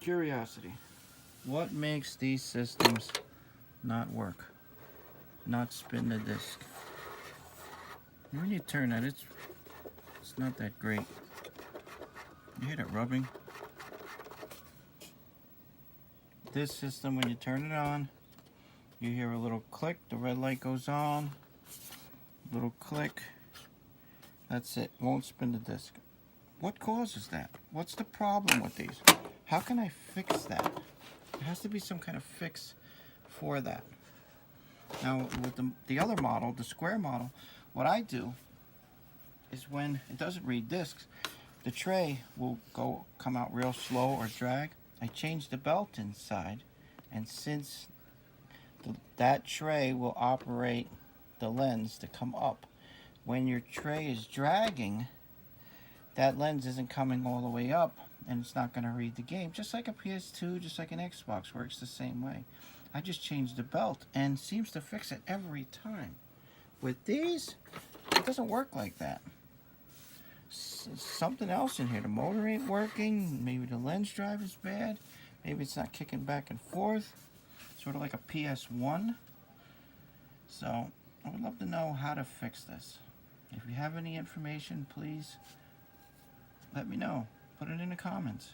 Curiosity. What makes these systems not work? Not spin the disc? When you turn that, it's not that great. You hear that rubbing? This system, when you turn it on, you hear a little click, the red light goes on, little click, that's it, won't spin the disc. What causes that? What's the problem with these? How can I fix that? There has to be some kind of fix for that. Now with the other model, the square model, what I do is when it doesn't read discs, the tray will come out real slow or drag. I change the belt inside, and since that tray will operate the lens to come up, when your tray is dragging, that lens isn't coming all the way up, and it's not going to read the game. Just like a PS2, just like an Xbox, works the same way. I just changed the belt, and seems to fix it every time. With these, it doesn't work like that. Something else in here. The motor ain't working. Maybe the lens drive is bad. Maybe it's not kicking back and forth. Sort of like a PS1. So I would love to know how to fix this. If you have any information, please let me know. Put it in the comments.